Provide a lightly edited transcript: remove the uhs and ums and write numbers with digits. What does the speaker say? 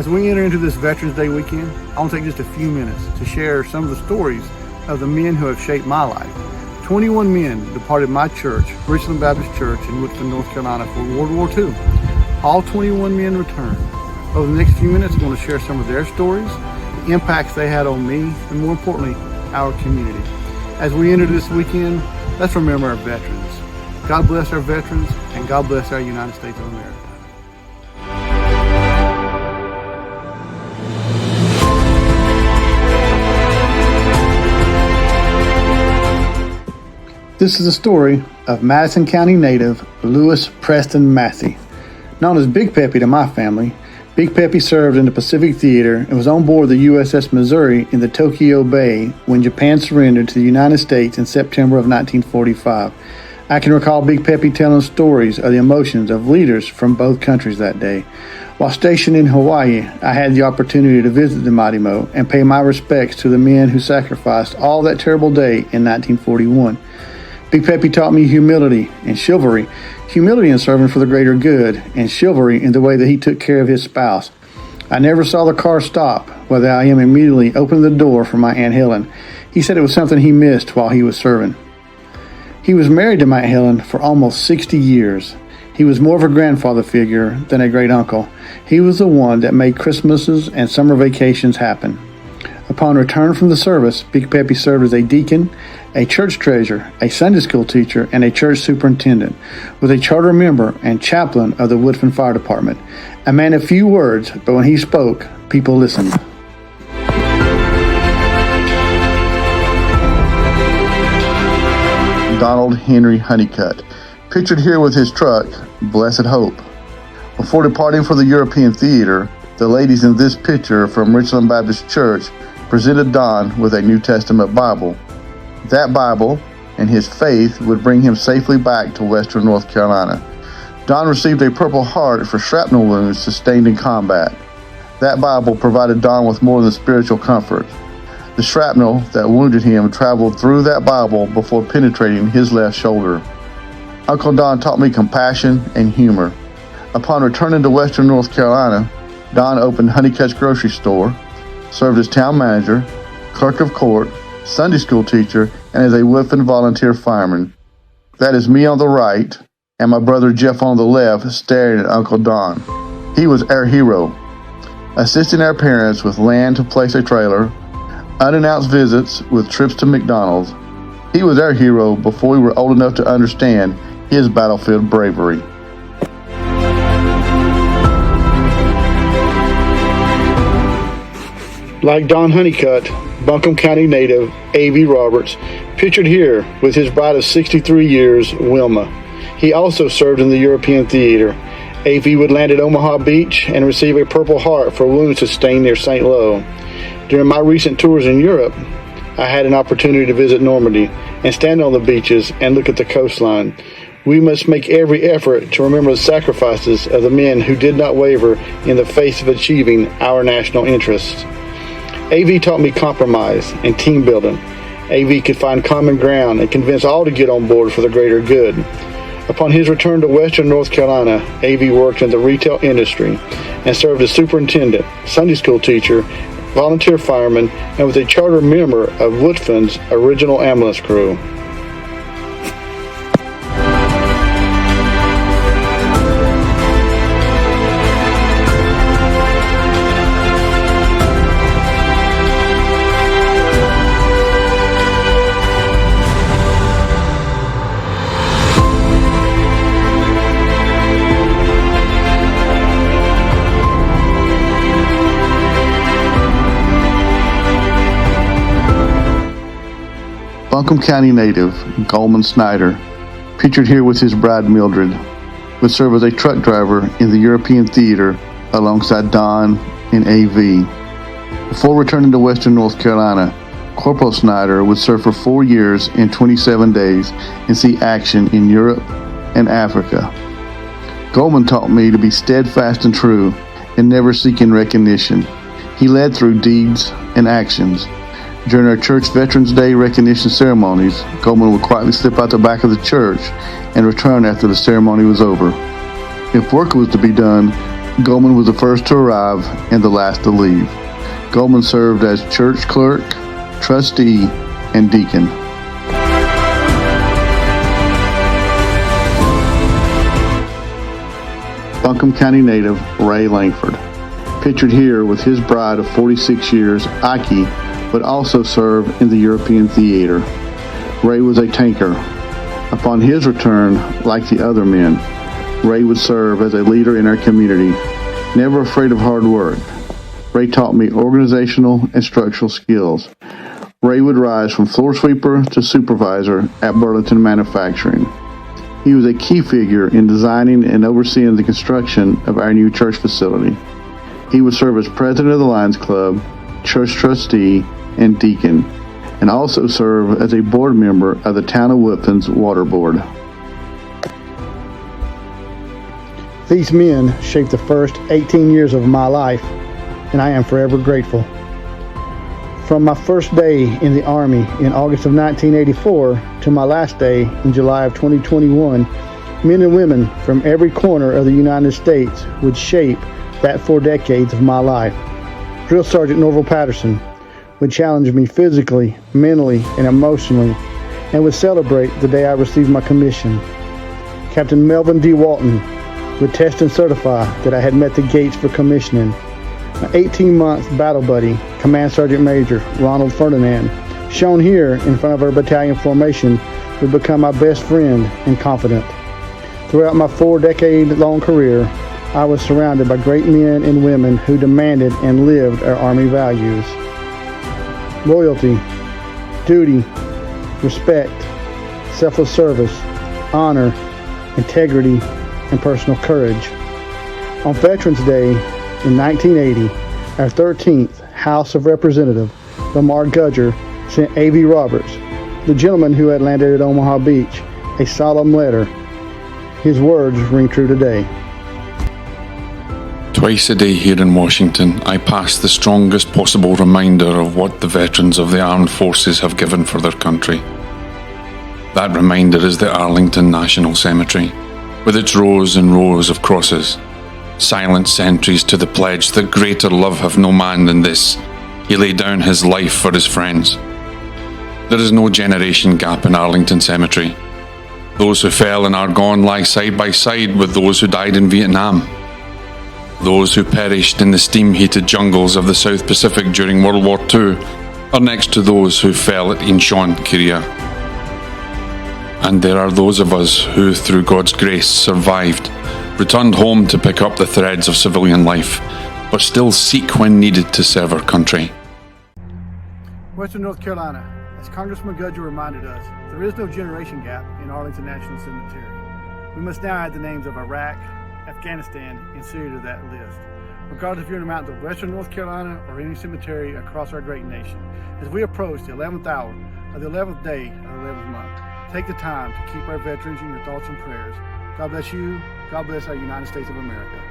As we enter into this Veterans Day weekend, I want to take just a few minutes to share some of the stories of the men who have shaped my life. 21 men departed my church, Richland Baptist Church in Woodford, North Carolina for World War II. All 21 men returned. Over the next few minutes, I'm going to share some of their stories, the impacts they had on me, and more importantly, our community. As we enter this weekend, let's remember our veterans. God bless our veterans, and God bless our United States of America. This is the story of Madison County native Lewis Preston Matthey. Known as Big Peppy to my family, Big Peppy served in the Pacific Theater and was on board the USS Missouri in the Tokyo Bay when Japan surrendered to the United States in September of 1945. I can recall Big Peppy telling stories of the emotions of leaders from both countries that day. While stationed in Hawaii, I had the opportunity to visit the Mighty Mo and pay my respects to the men who sacrificed all that terrible day in 1941. Big Peppy taught me humility and chivalry. Humility in serving for the greater good, and chivalry in the way that he took care of his spouse. I never saw the car stop without him immediately opening the door for my Aunt Helen. He said it was something he missed while he was serving. He was married to my Aunt Helen for almost 60 years. He was more of a grandfather figure than a great uncle. He was the one that made Christmases and summer vacations happen. Upon return from the service, Big Peppy served as a deacon, a church treasurer, a Sunday school teacher, and a church superintendent, was a charter member and chaplain of the Woodford Fire Department. A man of few words, but when he spoke, people listened. Donald Henry Honeycutt, pictured here with his truck, Blessed Hope. Before departing for the European theater, the ladies in this picture from Richland Baptist Church presented Don with a New Testament Bible. That Bible and his faith would bring him safely back to Western North Carolina. Don received a Purple Heart for shrapnel wounds sustained in combat. That Bible provided Don with more than spiritual comfort. The shrapnel that wounded him traveled through that Bible before penetrating his left shoulder. Uncle Don taught me compassion and humor. Upon returning to Western North Carolina, Don opened Honeycutt's grocery store, served as town manager, clerk of court, Sunday school teacher, and as a Woodford volunteer fireman. That is me on the right, and my brother Jeff on the left staring at Uncle Don. He was our hero, assisting our parents with land to place a trailer, unannounced visits with trips to McDonald's. He was our hero before we were old enough to understand his battlefield bravery. Like Don Honeycutt, Buncombe County native A.V. Roberts, pictured here with his bride of 63 years, Wilma. He also served in the European theater. A.V. would land at Omaha Beach and receive a Purple Heart for wounds sustained near St. Lo. During my recent tours in Europe, I had an opportunity to visit Normandy and stand on the beaches and look at the coastline. We must make every effort to remember the sacrifices of the men who did not waver in the face of achieving our national interests. A.V. taught me compromise and team building. A.V. could find common ground and convince all to get on board for the greater good. Upon his return to Western North Carolina, A.V. worked in the retail industry and served as superintendent, Sunday school teacher, volunteer fireman, and was a charter member of Woodford's original ambulance crew. Buncombe County native Coleman Snyder, pictured here with his bride Mildred, would serve as a truck driver in the European theater alongside Don and A.V. Before returning to Western North Carolina, Corporal Snyder would serve for 4 years and 27 days and see action in Europe and Africa. Coleman taught me to be steadfast and true and never seeking recognition. He led through deeds and actions. During our church Veterans Day recognition ceremonies, Coleman would quietly slip out the back of the church and return after the ceremony was over. If work was to be done, Coleman was the first to arrive and the last to leave. Coleman served as church clerk, trustee, and deacon. Buncombe County native Ray Langford, pictured here with his bride of 46 years, Ike, would also serve in the European theater. Ray was a tanker. Upon his return, like the other men, Ray would serve as a leader in our community, never afraid of hard work. Ray taught me organizational and structural skills. Ray would rise from floor sweeper to supervisor at Burlington Manufacturing. He was a key figure in designing and overseeing the construction of our new church facility. He would serve as president of the Lions Club, church trustee, and deacon, and also serve as a board member of the Town of Woodlands Water Board. These men shaped the first 18 years of my life, and I am forever grateful. From my first day in the Army in August of 1984 to my last day in July of 2021, men and women from every corner of the United States would shape that 4 decades of my life. Drill Sergeant Norville Patterson would challenge me physically, mentally, and emotionally, and would celebrate the day I received my commission. Captain Melvin D. Walton would test and certify that I had met the gates for commissioning. My 18-month battle buddy, Command Sergeant Major Ronald Ferdinand, shown here in front of our battalion formation, would become my best friend and confidant. Throughout my 4-decade-long career, I was surrounded by great men and women who demanded and lived our Army values. Loyalty, duty, respect, selfless service, honor, integrity, and personal courage. On Veterans Day in 1980, our 13th House of Representative, Lamar Gudger, sent A.V. Roberts, the gentleman who had landed at Omaha Beach, a solemn letter. His words ring true today. Twice a day here in Washington, I pass the strongest possible reminder of what the veterans of the armed forces have given for their country. That reminder is the Arlington National Cemetery, with its rows and rows of crosses. Silent sentries to the pledge that greater love have no man than this. He laid down his life for his friends. There is no generation gap in Arlington Cemetery. Those who fell and are gone lie side by side with those who died in Vietnam. Those who perished in the steam-heated jungles of the South Pacific during World War II are next to those who fell at Incheon, Korea. And there are those of us who, through God's grace, survived, returned home to pick up the threads of civilian life, but still seek when needed to serve our country. Western North Carolina, as Congressman Gudger reminded us, there is no generation gap in Arlington National Cemetery. We must now add the names of Iraq, Afghanistan, and Syria to that list, regardless if you're in the mountains of Western North Carolina or any cemetery across our great nation. As we approach the 11th hour of the 11th day of the 11th month, take the time to keep our veterans in your thoughts and prayers. God bless you. God bless our United States of America.